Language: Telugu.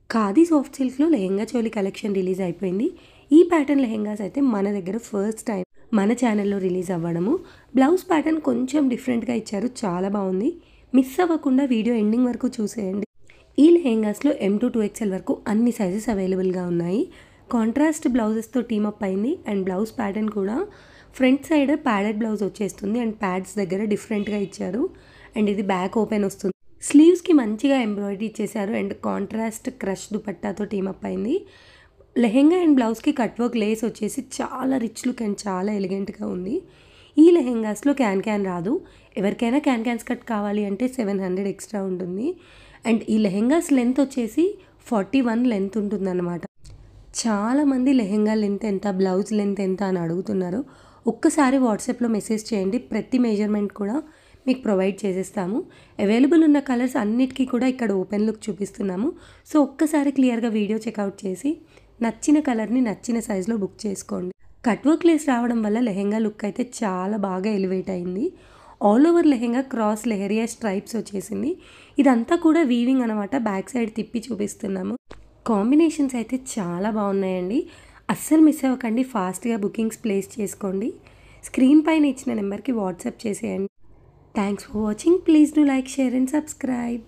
ఖాదీ సాఫ్ట్ సిల్క్‌లో లెహెంగా చోలి కలెక్షన్ రిలీజ్ అయిపోయింది. ఈ ప్యాటర్న్ లెహెంగాస్ అయితే మన దగ్గర ఫస్ట్ టైం మన ఛానల్‌లో రిలీజ్ అవ్వడము. బ్లౌజ్ ప్యాటర్న్ కొంచెం డిఫరెంట్‌గా ఇచ్చారు. చాలా బావుంది. మిస్ అవ్వకుండా వీడియో ఎండింగ్ వరకు చూసేయండి. ఈ లెహెంగాస్‌లో ఎమ్ టు 2XL వరకు అన్ని సైజెస్ అవైలబుల్‌గా ఉన్నాయి. కాంట్రాస్ట్ బ్లౌజెస్‌తో టీమ్ అప్ అయింది. అండ్ బ్లౌజ్ ప్యాటర్న్ కూడా ఫ్రంట్ సైడ్ ప్యాడెడ్ బ్లౌజ్ వచ్చేస్తుంది. అండ్ ప్యాడ్స్ దగ్గర డిఫరెంట్‌గా ఇచ్చారు. అండ్ ఇది బ్యాక్ ఓపెన్ వస్తుంది. స్లీవ్స్‌కి మంచిగా ఎంబ్రాయిడరీ ఇచ్చేశారు. అండ్ కాంట్రాస్ట్ క్రష్ దుపట్టాతో టీమ్ అప్ అయింది. లెహెంగా అండ్ బ్లౌజ్‌కి కట్ వర్క్ లేస్ వచ్చేసి చాలా రిచ్ లుక్ అండ్ చాలా ఎలిగెంట్‌గా ఉంది. ఈ లెహెంగాస్‌లో క్యాన్ రాదు. ఎవరికైనా క్యాన్స్ కట్ కావాలి అంటే 700 ఎక్స్ట్రా ఉంటుంది. అండ్ ఈ లెహెంగాస్ లెంత్ వచ్చేసి 41 లెంత్ ఉంటుందన్నమాట. చాలామంది లెహెంగా లెంత్ ఎంత, బ్లౌజ్ లెంత్ ఎంత అని అడుగుతున్నారు. ఒక్కసారి వాట్సాప్‌లో మెసేజ్ చేయండి. ప్రతి మెజర్‌మెంట్ కూడా మీకు ప్రొవైడ్ చేసేస్తాము. అవైలబుల్ ఉన్న కలర్స్ అన్నిటికీ కూడా ఇక్కడ ఓపెన్ లుక్ చూపిస్తున్నాము. సో, ఒక్కసారి క్లియర్‌గా వీడియో చెక్అవుట్ చేసి నచ్చిన కలర్‌ని నచ్చిన సైజులో బుక్ చేసుకోండి. కట్ వర్క్ లేస్ రావడం వల్ల లెహెంగా లుక్ అయితే చాలా బాగా ఎలివేట్ అయింది. All over lehenga cross leheriya stripes వచ్చేసింది. ఇదంతా కూడా వీవింగ్ అనమాట. బ్యాక్ సైడ్ తిప్పి చూపిస్తున్నాము. కాంబినేషన్స్ అయితే చాలా బాగున్నాయండి. అస్సలు మిస్ అవ్వకండి. ఫాస్ట్‌గా బుకింగ్స్ ప్లేస్ చేసుకోండి. స్క్రీన్ పైన ఇచ్చిన నెంబర్‌కి వాట్సాప్ చేసేయండి. Thanks for watching. Please do like, share and subscribe.